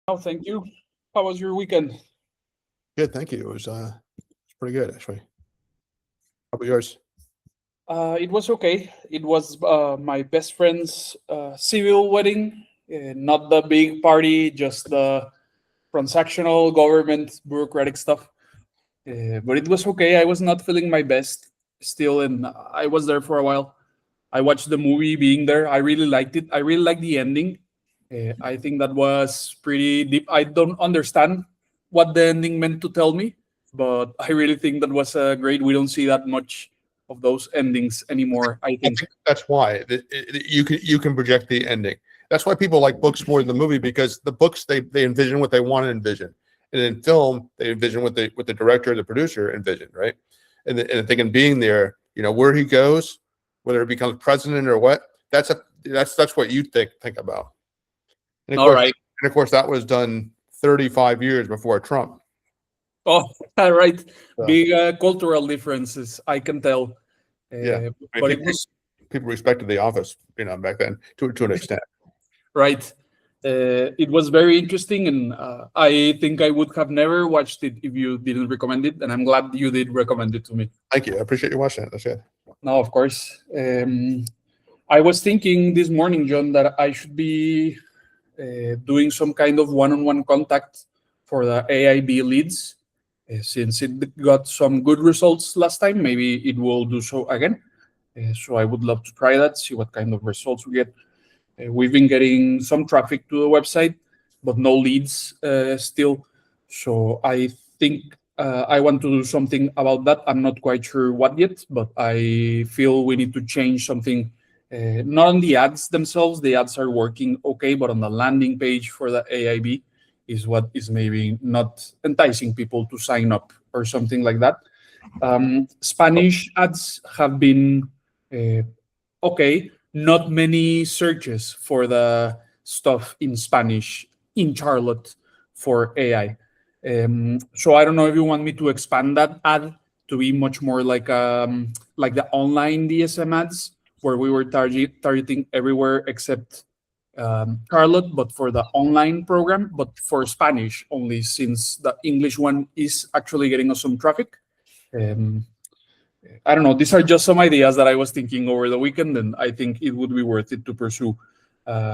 Oh, thank you. How was your weekend? Good, thank you. It's pretty good actually. How about yours? It was okay. It was my best friend's civil wedding, not the big party, just the transactional government bureaucratic stuff. But it was okay. I was not feeling my best still, and I was there for a while. I watched the movie being there. I really liked it. I really liked the ending. I think that was pretty deep. I don't understand what the ending meant to tell me, but I really think that was great. We don't see that much of those endings anymore, I I think. think that's why you can project the ending. That's why people like books more than the movie because the books they envision what they want to envision, and in film they envision what the director or the producer envisioned, right? And thinking being there, where he goes, whether it becomes president or what, that's what you think about. And of All course, right. that was done 35 years before Trump. Oh, all right. So Big cultural differences, I can tell. yeah, I mean, But it was people respected the office, back then to an extent. right. It was very interesting, and I think I would have never watched it if you didn't recommend it, and I'm glad you did recommend it to me. Thank you. I appreciate you watching it. That's good. No, of course. I was thinking this morning, John, that I should be doing some kind of one-on-one contact for the AIB leads. Since it got some good results last time, maybe it will do so again. So I would love to try that, see what kind of results we get. We've been getting some traffic to the website, but no leads still. So I think I want to do something about that. I'm not quite sure what yet, but I feel we need to change something. Not on the ads themselves, the ads are working okay, but on the landing page for the AIB is what is maybe not enticing people to sign up or something like that. Spanish ads have been okay, not many searches for the stuff in Spanish in Charlotte for AI. So I don't know if you want me to expand that ad to be much more like the online DSM ads where we were targeting everywhere except Charlotte, but for the online program, but for Spanish only, since the English one is actually getting us some traffic. Um, I don't know. These are just some ideas that I was thinking over the weekend, and I think it would be worth it to pursue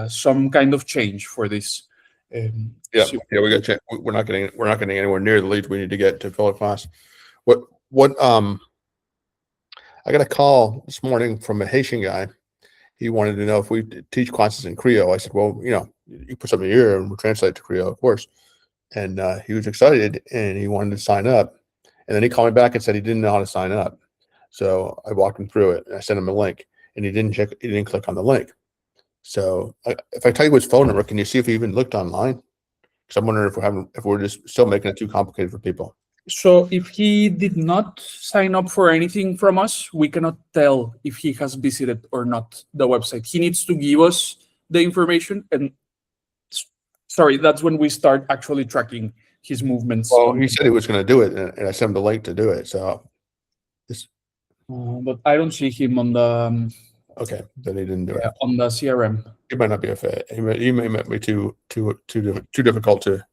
some kind of change for this. Yeah, yeah, we got to check. We're not getting anywhere near the leads we need to get to fill a class. What I got a call this morning from a Haitian guy. He wanted to know if we teach classes in Creole. I said, well, you put something here and we'll translate it to Creole, of course. And he was excited and he wanted to sign up. And then he called me back and said he didn't know how to sign up. So I walked him through it and I sent him a link and he didn't click on the link. So if I tell you his phone number, can you see if he even looked online? Because I'm wondering if we're just still making it too complicated for people. So if he did not sign up for anything from us, we cannot tell if he has visited or not the website. He needs to give us the information, and sorry, that's when we start actually tracking his movements. Well, he said he was going to do it, and I sent him the link to do it. So this But I don't see him on the okay, then he didn't do it. on the CRM. He might not be a fit. He may be too difficult to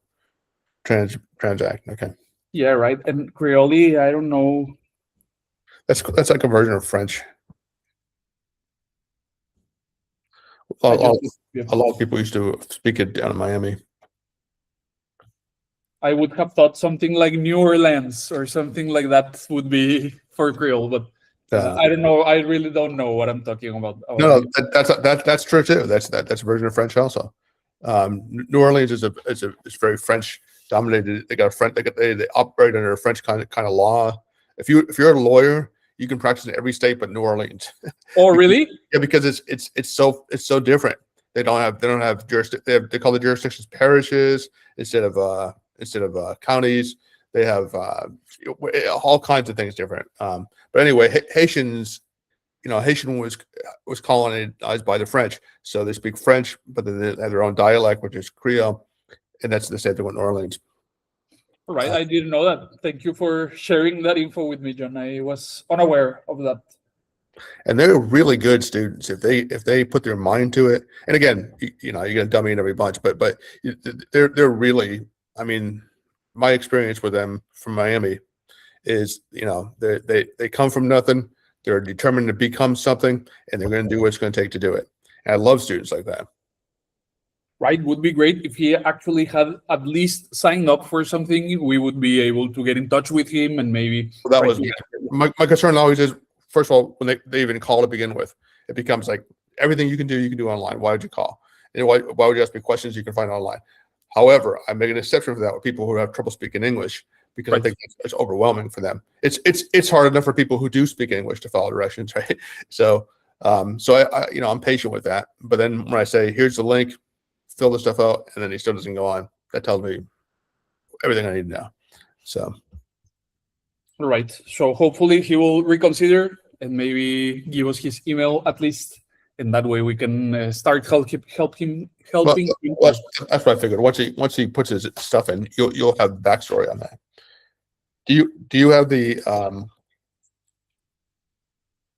transact. Okay, Yeah, right. And Creole, I don't know. that's like a version of French. A I lot, just yeah. a lot of people used to speak it down in Miami. I would have thought something like New Orleans or something like that would be for Creole, but I don't know. I really don't know what I'm talking about. No, that's true too. That's a version of French also. New Orleans is very French dominated. They got a French. They operate under a French kind of law. If you're a lawyer, you can practice in every state but New Orleans. Oh, really? Yeah, because it's so different. They don't have jurisdiction. They call the jurisdictions parishes instead of counties. They have all kinds of things different. But anyway, Haitians, Haitian was colonized by the French, so they speak French, but then they have their own dialect, which is Creole, and that's the same thing with New Orleans. All right, I didn't know that. Thank you for sharing that info with me, John. I was unaware of that. And they're really good students if they put their mind to it. And again, you're gonna dummy in every bunch, but they're really. I mean, my experience with them from Miami is, they come from nothing. They're determined to become something, and they're going to do what it's going to take to do it. And I love students like that. Right, would be great if he actually had at least signed up for something. We would be able to get in touch with him and maybe. Well, that was my concern. Always is, first of all, when they even call to begin with, it becomes like everything you can do online. Why would you call? And why would you ask me questions you can find online? However, I make an exception for that with people who have trouble speaking English, because I think it's overwhelming for them. It's hard enough for people who do speak English to follow directions, right? So I'm patient with that. But then when I say, here's the link, fill the stuff out, and then he still doesn't go on, that tells me everything I need to know. So. All right. So hopefully he will reconsider and maybe give us his email at least, and that way we can start helping him. Well, that's what I figured. Once he puts his stuff in, you'll have backstory on that. Do you have the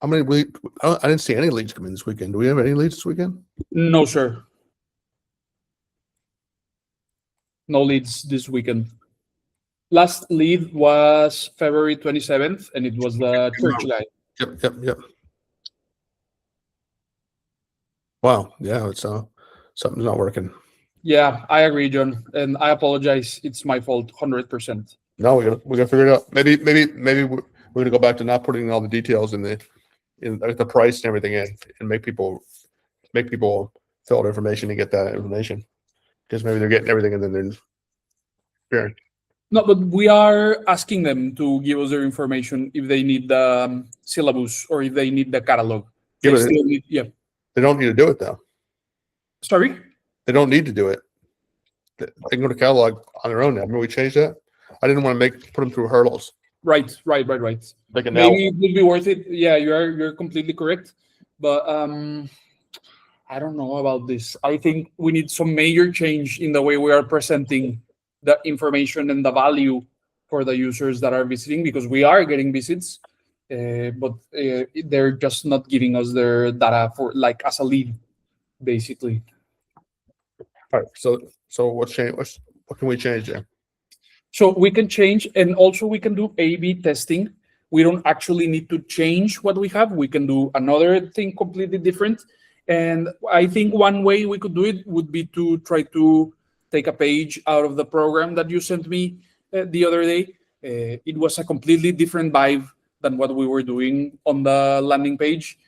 how many leads? I didn't see any leads come in this weekend. Do we have any leads this weekend? No, sir. No leads this weekend. Last lead was February 27th, and it was the church guy. Yep. Wow. Yeah, it's something's not working. Yeah, I agree, John, and I apologize. It's my fault, 100%. No, we gotta figure it out. Maybe we're gonna go back to not putting all the details in the price and everything in, and make people fill out information and get that information, because maybe they're getting everything and then they're sharing. No, but we are asking them to give us their information if they need the syllabus or if they need the catalog. They don't need to do it though. Sorry? They don't need to do it. They can go to catalog on their own now. Remember we changed that? I didn't want to put them through hurdles. Right. They can Maybe it would be worth it. Yeah, you're completely correct. But I don't know about this. I think we need some major change in the way we are presenting the information and the value for the users that are visiting, because we are getting visits, but they're just not giving us their data for like as a lead, basically. All right. So what's changed? What can we change there? So we can change, and also we can do A/B testing. We don't actually need to change what we have. We can do another thing completely different. And I think one way we could do it would be to try to take a page out of the program that you sent me the other day. It was a completely different vibe than what we were doing on the landing page.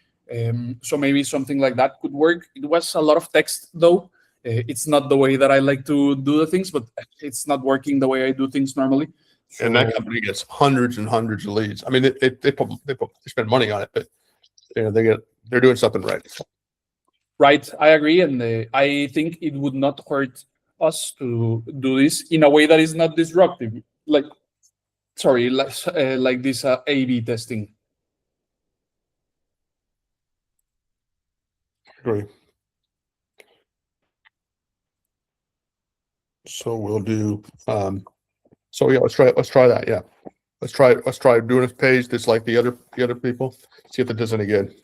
So maybe something like that could work. It was a lot of text though. It's not the way that I like to do the things, but it's not working the way I do things normally. So, and that company gets hundreds and hundreds of leads. I mean, they spend money on it, but they're doing something right. Right, I agree, and I think it would not hurt us to do this in a way that is not disruptive, like this A/B testing. Agree. So we'll do. So yeah, let's try that. Yeah, let's try doing a page that's like the other people. See if it does any good.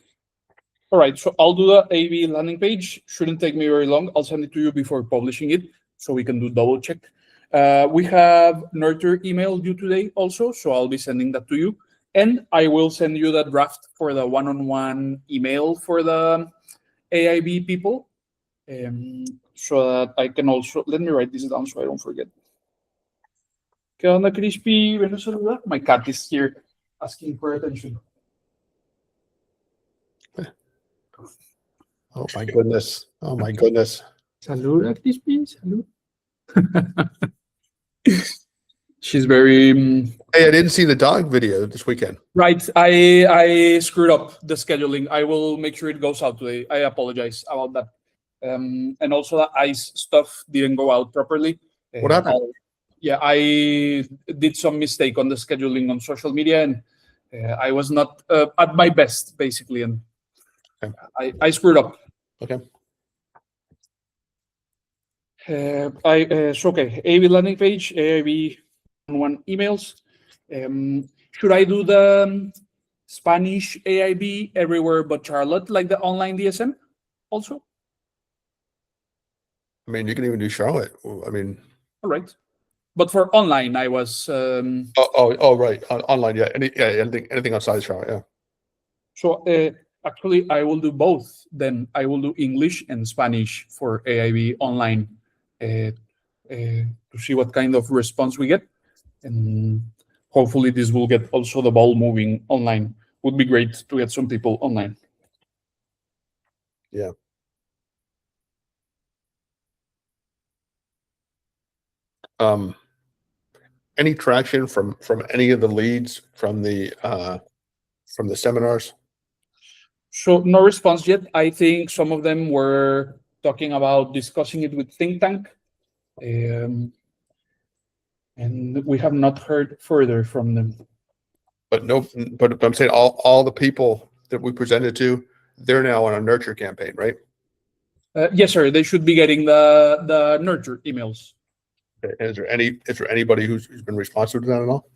All right, so I'll do the A/B landing page. Shouldn't take me very long. I'll send it to you before publishing it, so we can do double check. We have Nurture email due today also, so I'll be sending that to you. And I will send you the draft for the one-on-one email for the AIB people, so that I can also, let me write this down so I don't forget. ¿Qué onda, Crispy? ¿Ven a saludar? My cat is here asking for attention. Oh my goodness. Oh my goodness. Saluda, Crispy. Salud. She's very. Hey, I didn't see the dog video this weekend. Right. I screwed up the scheduling. I will make sure it goes out today. I apologize about that. And also the ice stuff didn't go out properly. What happened? I did some mistake on the scheduling on social media, and I was not at my best, basically, and okay. I screwed up. Okay. Okay. A/B landing page, AIB one emails. Should I do the Spanish AIB everywhere but Charlotte, like the online DSM also? I mean, you can even do Charlotte. I mean, All right. But for online, I was right. Online, yeah. Anything outside of Charlotte, yeah. so actually I will do both. Then I will do English and Spanish for AIB online to see what kind of response we get, and hopefully this will get also the ball moving online. Would be great to get some people online. Yeah. Any traction from any of the leads from the seminars? So no response yet. I think some of them were talking about discussing it with think tank, and we have not heard further from them. But no, but I'm saying all the people that we presented to, they're now on a nurture campaign, right? Yes, sir. They should be getting the nurture emails. Okay. Is there anybody who's been responsive to that at all?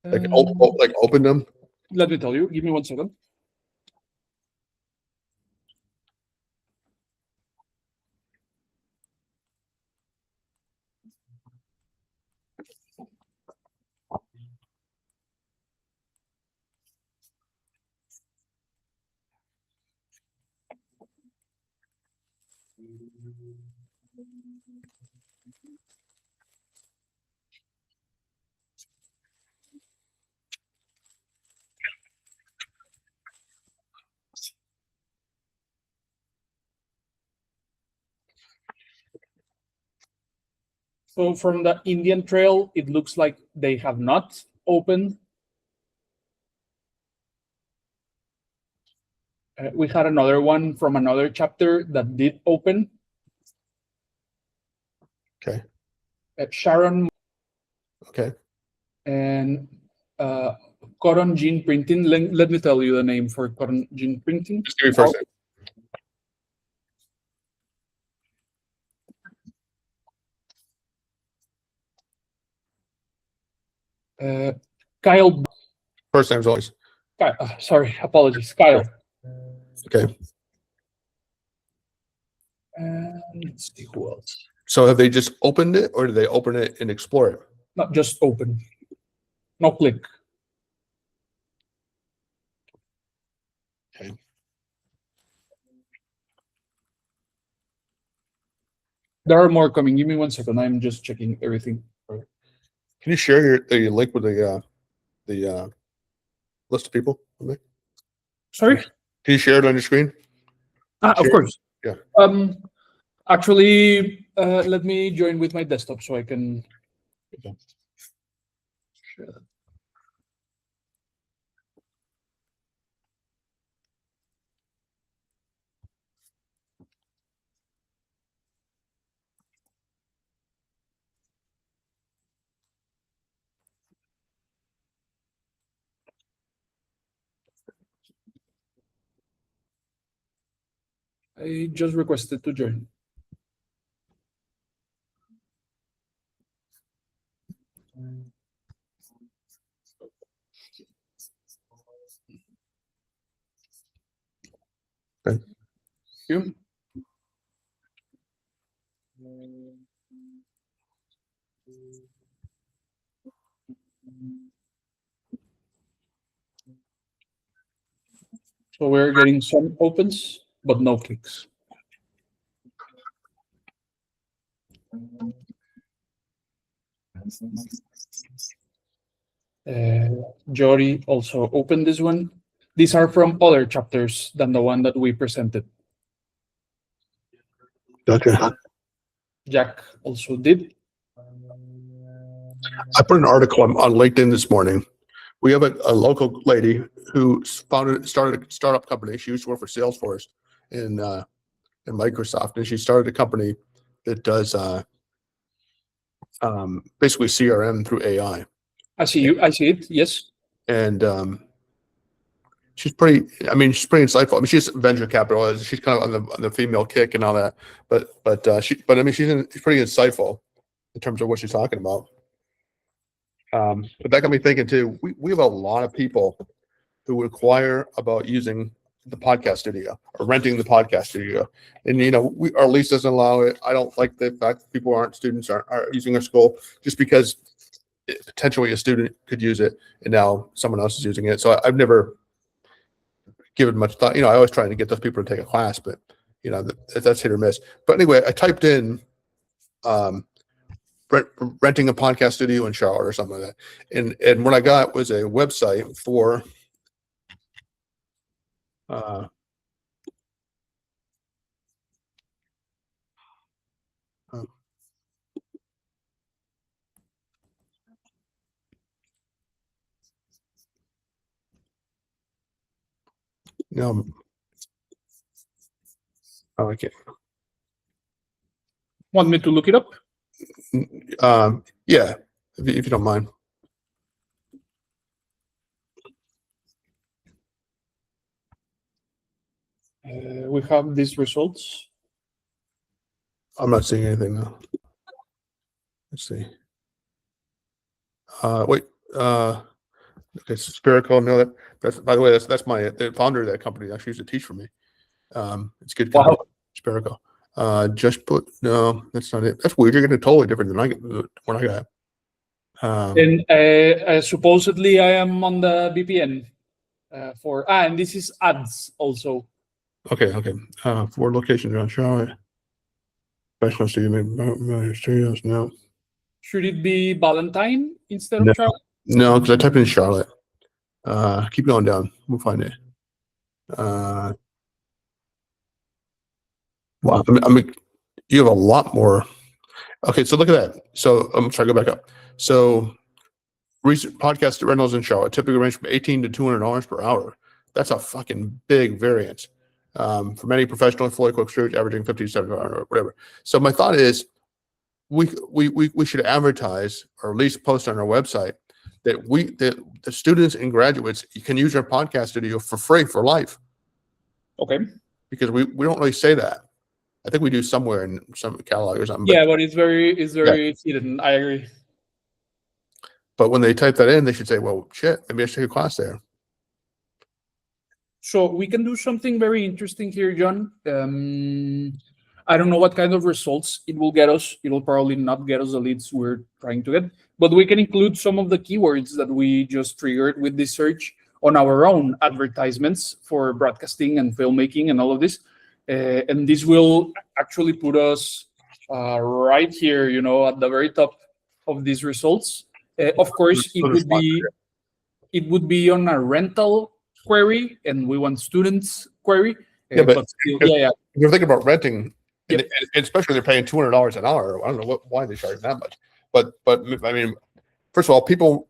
Like, Um, like open them? Let me tell you. Give me 1 second. So from the Indian Trail, it looks like they have not opened. We had another one from another chapter that did open. Okay. Sharon Okay. and Coron Gene Printing. Let me tell you the name for Coron Gene Printing. Just give me first name. Kyle. First name's always. Sorry, apologies. Kyle. Okay. And let's see who else. So have they just opened it, or do they open it and explore it? Not just open. No click. Okay. There are more coming. Give me 1 second. I'm just checking everything. Can you share your link with the list of people with me? Sorry? Can you share it on your screen? Of Sure. course. Yeah. Actually, let me join with my desktop so I can. Okay. Share. I just requested to join. Okay. You. So we're getting some opens, but no clicks. Jory also opened this one. These are from other chapters than the one that we presented. Okay. Jack also did. I put an article on LinkedIn this morning. We have a local lady who started a startup company. She used to work for Salesforce in Microsoft, and she started a company that does basically CRM through AI. I see you. I see it. Yes. And she's pretty. I mean, she's pretty insightful. I mean, she's venture capital. She's kind of on the female kick and all that. But I mean, she's pretty insightful in terms of what she's talking about. But that got me thinking too. We have a lot of people who inquire about using the podcast studio or renting the podcast studio. And, our lease doesn't allow it. I don't like the fact that people students aren't using our school just because potentially a student could use it and now someone else is using it. So I've never given much thought. I always try to get those people to take a class, but that's hit or miss. But anyway, I typed in renting a podcast studio in Charlotte or something like that. And what I got was a website for no, I can't. Want me to look it up? Yeah, if you don't mind. We have these results. I'm not seeing anything though. Let's see. Wait. Okay, Spherical. No, that's by the way, that's the founder of that company actually used to teach for me. It's good. Wow. Spherical. Just put no, that's not it. That's weird. You're getting totally different than what I got. And supposedly I am on the VPN and this is ads also. Okay. For locations around Charlotte. Professional studios. No. Should it be Valentine instead of Charlotte? No, because I typed in Charlotte. Keep going down. We'll find it. Wow. I mean, you have a lot more. Okay, so look at that. So I'm trying to go back up. So recent podcast rentals in Charlotte typically range from $18 to $200 per hour. That's a fucking big variance. For many professional and fully equipped students, averaging $50 to $70 or whatever. So my thought is, we should advertise or at least post on our website that the students and graduates can use our podcast studio for free for life. Okay. Because we don't really say that. I think we do somewhere in some catalog or something. Yeah, but it's very hidden. I agree. But when they type that in, they should say, "Well, shit, maybe I should take a class there." So we can do something very interesting here, John. I don't know what kind of results it will get us. It will probably not get us the leads we're trying to get, but we can include some of the keywords that we just triggered with this search on our own advertisements for broadcasting and filmmaking and all of this. And this will actually put us right here, at the very top of these results. Of course, it would be on a rental query, and we want students query. But still, if you're thinking about renting, and especially they're paying $200 an hour. I don't know why they charge that much. But I mean, first of all, people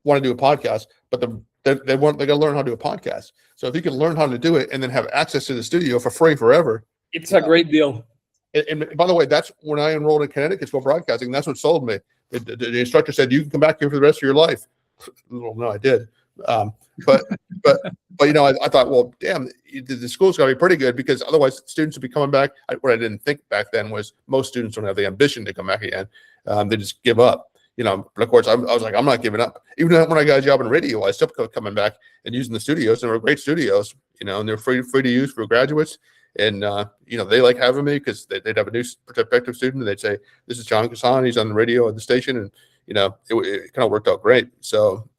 want to do a podcast, but they got to learn how to do a podcast. So if you can learn how to do it and then have access to the studio for free forever, it's a great deal. And by the way, that's when I enrolled in Connecticut School of Broadcasting. That's what sold me. The instructor said, "You can come back here for the rest of your life." Well, no, I did. But I thought, well, damn, the school's got to be pretty good because otherwise students would be coming back. What I didn't think back then was most students don't have the ambition to come back again. They just give up. But of course, I was like, I'm not giving up. Even when I got a job in radio, I still kept coming back and using the studios. And they were great studios, and they're free to use for graduates. And they like having me because they'd have a new prospective student and they'd say, "This is John Kassan. He's on the radio at the station," and it kind of worked out great. So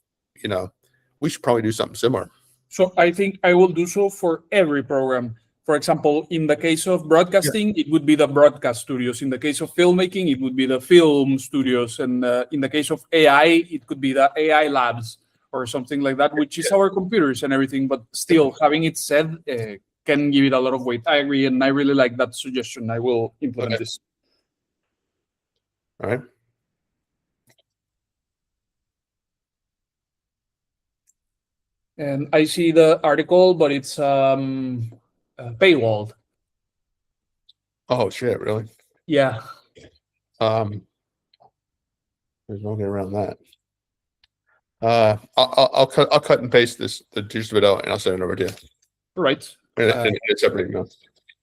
we should probably do something similar. So I think I will do so for every program. For example, in the case of broadcasting, it would be the broadcast studios. In the case of filmmaking, it would be the film studios. And in the case of AI, it could be the AI labs or something like that, which is our computers and everything. But still, having it said can give it a lot of weight. I agree, and I really like that suggestion. I will implement this. All right. And I see the article, but it's paywalled. Oh shit! Really? Yeah. There's no getting around that. I'll cut and paste the gist of it out, and I'll send it over to you. Right. And it's separate email.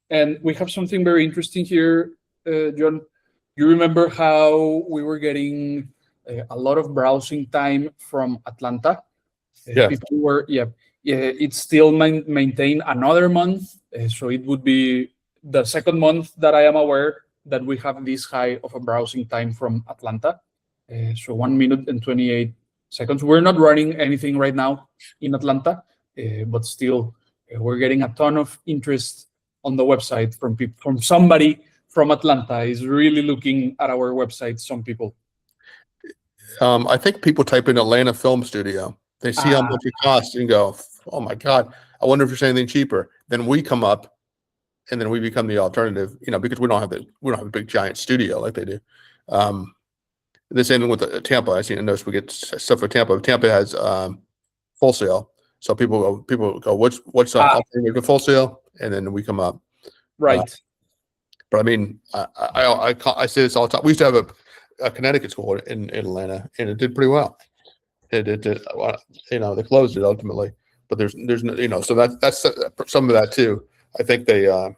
And we have something very interesting here, John. You remember how we were getting a lot of browsing time from Atlanta? People were, it's still maintained another month. So it would be the second month that I am aware that we have this high of a browsing time from Atlanta. So 1 minute and 28 seconds. We're not running anything right now in Atlanta, but still we're getting a ton of interest on the website from people, from somebody from Atlanta is really looking at our website. Some people. I think people type in Atlanta Film Studio. They see how much it costs and go, "Oh my God, I wonder if there's anything cheaper." Then we come up, and then we become the alternative, because we don't have a big giant studio like they do. The same thing with Tampa. I see a notice we get stuff for Tampa. Tampa has Full Sail, so people go, "What's alternative to Full Sail?" And then we come up. Right. But I mean, I say this all the time. We used to have a Connecticut school in Atlanta, and it did pretty well. It did, they closed it ultimately, but there's no, so that's some of that too. I think the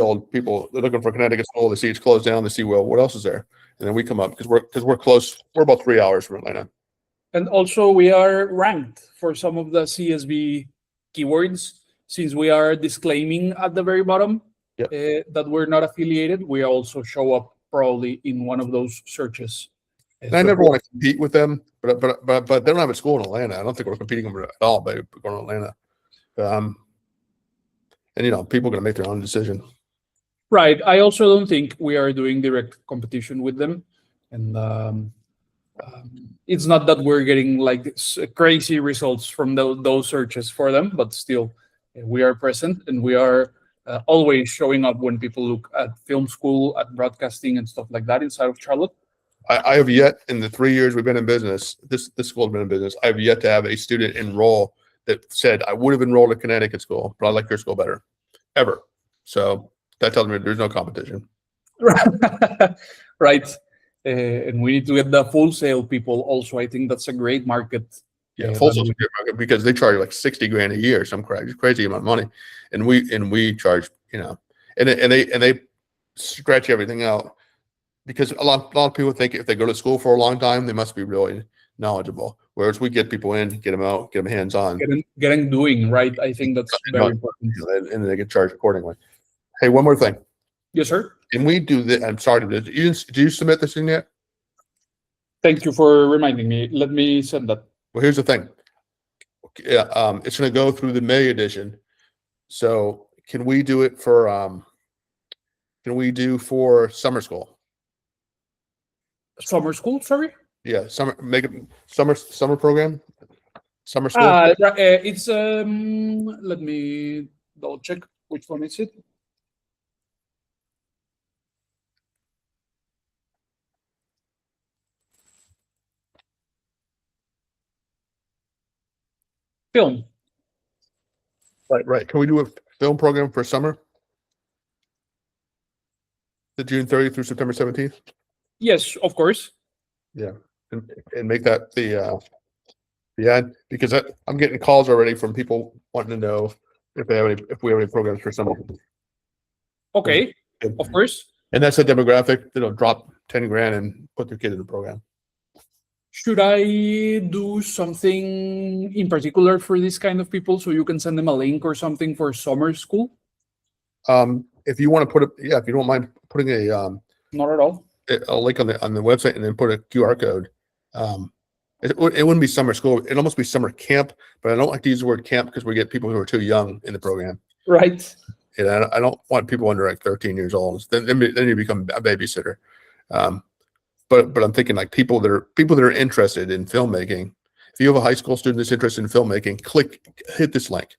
old people, they're looking for Connecticut school. They see it's closed down. They see, well, what else is there? And then we come up because we're close. We're about 3 hours from Atlanta. And also we are ranked for some of the CSB keywords, since we are disclaiming at the very bottom that we're not affiliated. We also show up probably in one of those searches. And I never want to compete with them, but they don't have a school in Atlanta. I don't think we're competing with them at all by going to Atlanta. And people are going to make their own decision. Right. I also don't think we are doing direct competition with them, and it's not that we're getting like crazy results from those searches for them, but still, we are present and we are always showing up when people look at film school, at broadcasting, and stuff like that inside of Charlotte. I have yet, in the 3 years we've been in business, this school has been in business, I have yet to have a student enroll that said, "I would have enrolled at Connecticut school, but I like your school better," ever. So that tells me there's no competition. Right. And we need to get the Full Sail people also. I think that's a great market. Yeah, Full Sail's a great market because they charge like $60,000 a year, some crazy amount of money, and we charge, and they scratch everything out. Because a lot of people think if they go to school for a long time, they must be really knowledgeable. Whereas we get people in, get them out, get them hands-on. Getting doing, right? I think that's very important. And they get charged accordingly. Hey, one more thing. Yes, sir. Can we do this? I'm sorry. Did you submit this in yet? Thank you for reminding me. Let me send that. Well, here's the thing. Yeah, it's going to go through the May edition. So can we do it for, summer school? Summer school, sorry? Yeah, make it summer program. Summer school. It's let me double check which one is it. Film. Right. Can we do a film program for summer? The June 30th through September 17th? Yes, of course. Yeah, and make that the ad, because I'm getting calls already from people wanting to know if we have any programs for summer. Okay, of course. And that's a demographic that'll drop $10,000 and put their kid in the program. Should I do something in particular for this kind of people, so you can send them a link or something for summer school? If you want to put it, if you don't mind putting not at all. A link on the website and then put a QR code. It wouldn't be summer school. It'd almost be summer camp, but I don't like to use the word camp because we get people who are too young in the program. Right. And I don't want people under like 13 years old. Then you become a babysitter. But I'm thinking like people that are interested in filmmaking. If you have a high school student that's interested in filmmaking, hit this link,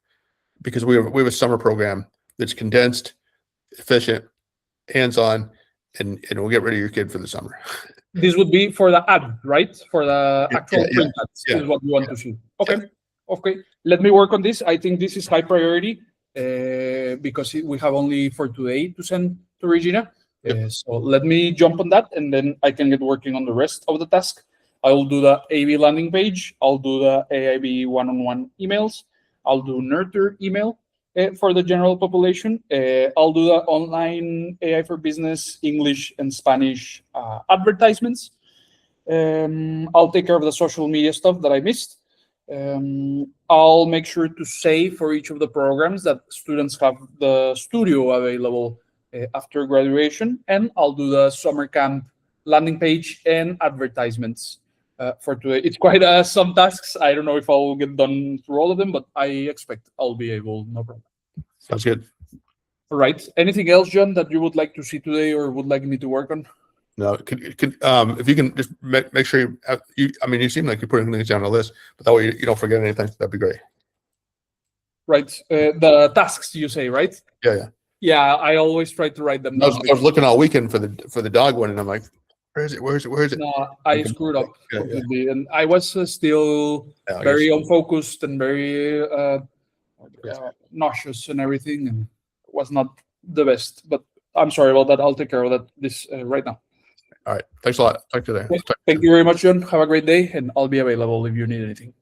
because we have a summer program that's condensed, efficient, hands-on, and we'll get rid of your kid for the summer. This would be for the ad, right? For the actual print ads is what we want to see. Okay. Okay. Let me work on this. I think this is high priority because we have only for today to send to Regina. So let me jump on that, and then I can get working on the rest of the task. I will do the AV landing page. I'll do the AIB one-on-one emails. I'll do Nurture email for the general population. I'll do the online AI for business, English and Spanish advertisements. I'll take care of the social media stuff that I missed. I'll make sure to say for each of the programs that students have the studio available after graduation, and I'll do the summer camp landing page and advertisements for today. It's quite some tasks. I don't know if I'll get done through all of them, but I expect I'll be able, no problem. Sounds good. All right. Anything else, John, that you would like to see today or would like me to work on? No, if you can just make sure you seem like you're putting things down on the list, but that way you don't forget anything. That'd be great. Right. The tasks you say, right? Yeah. Yeah, I always try to write them I down. was looking all weekend for the dog one, and I'm like, where is it? No, I screwed up completely, and I was still Yeah, very unfocused and very nauseous and everything, and it was not the best. But I'm sorry about that. I'll take care of that right now. All right. Thanks a lot. Talk to you there. Thank you very much, John. Have a great day, and I'll be available if you need anything.